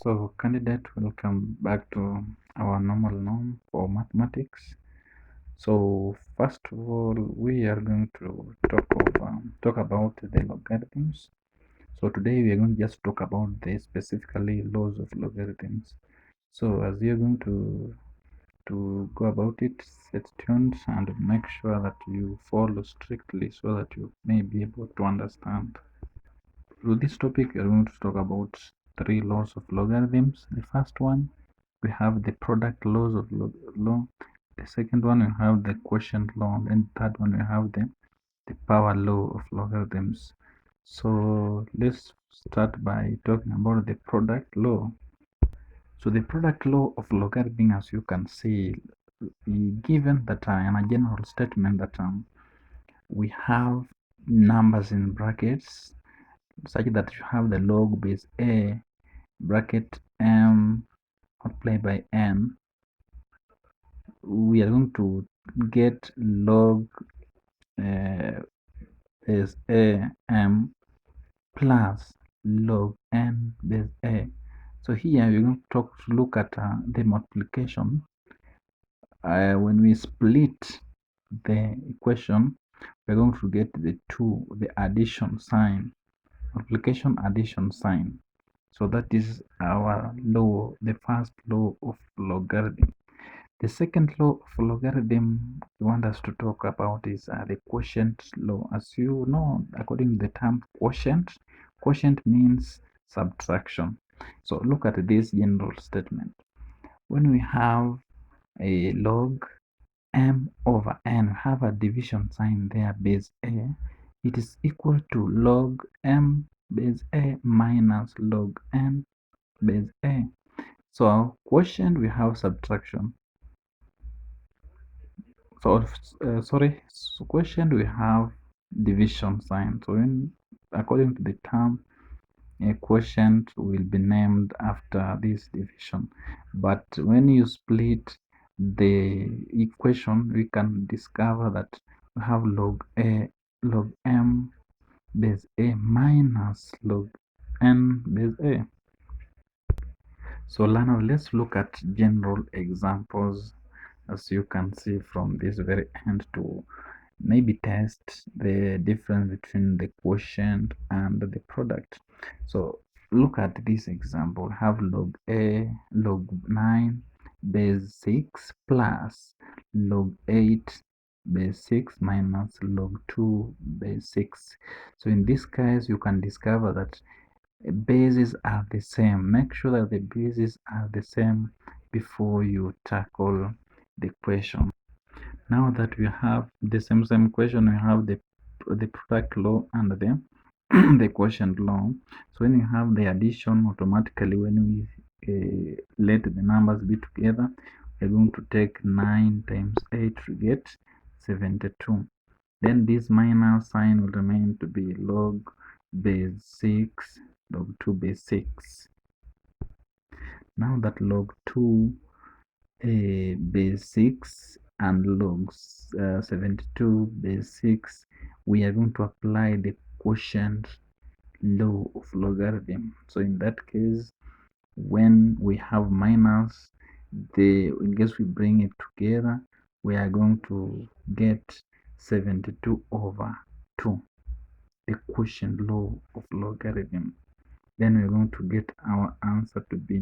So candidate, welcome back to our normal norm for mathematics. So first of all, we are going to talk about the logarithms. So today we are going to just talk about the specifically laws of logarithms. So as you're going to go about it, stay tuned and make sure that you follow strictly so that you may be able to understand. With this topic, we are going to talk about three laws of logarithms. The first one, we have the product laws of law. The second one, we have the quotient law. And then the third one, we have the power law of logarithms. So let's start by talking about the product law. So the product law of logarithm, as you can see, given that in a general statement that we have numbers in brackets such that you have the log base a bracket m multiplied by n, we are going to get log base a m plus log n base a. So here we're going to look at the multiplication. When we split the equation, we're going to get the addition sign, multiplication addition sign. So that is our law, the first law of logarithm. The second law of logarithm we want us to talk about is the quotient law. As you know, according to the term quotient, quotient means subtraction. So look at this general statement. When we have a log m over n, we have a division sign there, base a, it is equal to log m base a minus log n base a. So our quotient, we have subtraction. So quotient, we have division sign. So according to the term, a quotient will be named after this division. But when you split the equation, we can discover that we have log m base a minus log n base a. So learners, let's look at general examples, as you can see from this very end, to maybe test the difference between the quotient and the product. So look at this example. Have log a log 9 base 6 plus log 8 base 6 minus log 2 base 6. So in this case, you can discover that bases are the same. Make sure that the bases are the same before you tackle the question. Now that we have the same question, we have the product law and the the quotient law. So when you have the addition, automatically when we let the numbers be together, we're going to take 9 times 8 to get 72. Then this minus sign will remain to be log base 6 log 2 base 6. Now that log 2 base 6 and log 72 base 6, we are going to apply the quotient law of logarithm. So in that case, when we have minus, in case we bring it together, we are going to get 72 over 2, the quotient law of logarithm. Then we're going to get our answer to be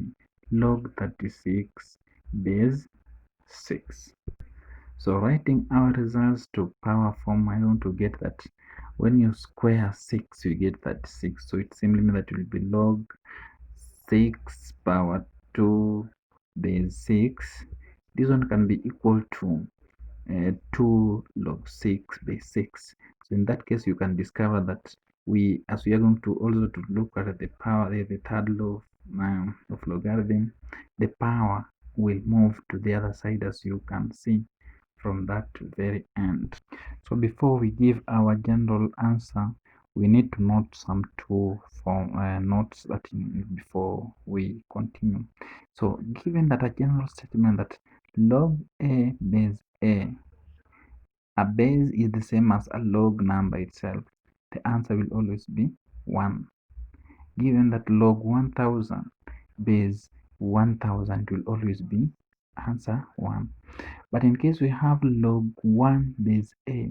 log 36 base 6. So writing our results to power form, we're going to get that when you square 6, you get 36. So it simply means that it will be log 6 power 2 base 6. This one can be equal to 2 log 6 base 6. So in that case, you can discover that as we are going to also to look at the power, the third law of logarithm, the power will move to the other side, as you can see from that very end. So before we give our general answer, we need to note some two notes that before we continue. So given that a general statement that log a base a base is the same as a log number itself, the answer will always be 1. Given that log 1000 base 1000, it will always be answer 1. But in case we have log 1 base a,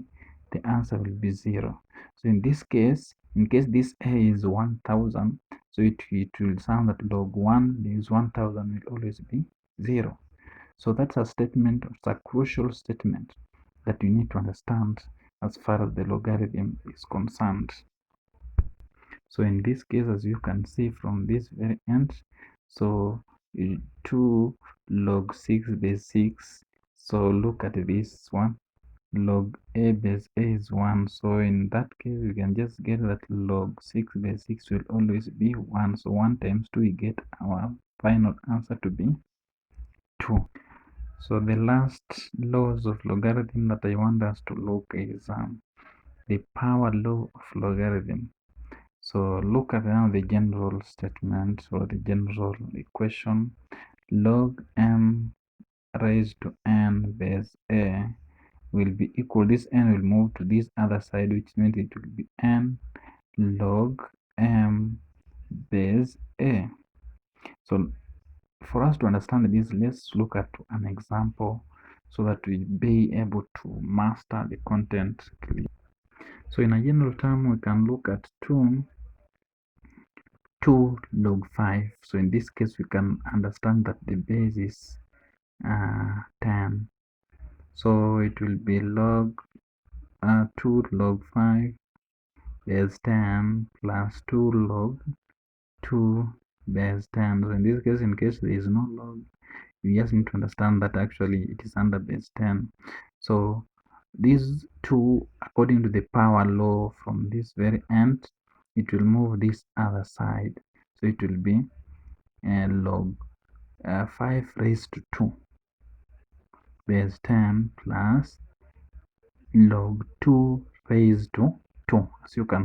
the answer will be 0. So in this case, in case this a is 1000, so it will sound that log 1 base 1000 will always be 0. So that's a statement, it's a crucial statement that you need to understand as far as the logarithm is concerned. So in this case, as you can see from this very end, so 2 log 6 base 6. So look at this one, log a base a is 1. So in that case, we can just get that log 6 base 6 will always be 1. So 1 times 2, we get our final answer to be 2. So the last laws of logarithm that I want us to look is the power law of logarithm. So look at now the general statement or the general equation. Log m raised to n base a will be equal, this n will move to this other side, which means it will be n log m base a. So for us to understand this, let's look at an example so that we be able to master the content clearly. So in a general term, we can look at 2 log 5. So in this case, we can understand that the base is 10. So it will be log 2 log 5 base 10 plus 2 log 2 base 10. So in this case, in case there is no log, you just need to understand that actually it is under base 10. So these two, according to the power law from this very end, it will move this other side. So it will be log 5 raised to 2 base 10 plus log 2 raised to 2. As you can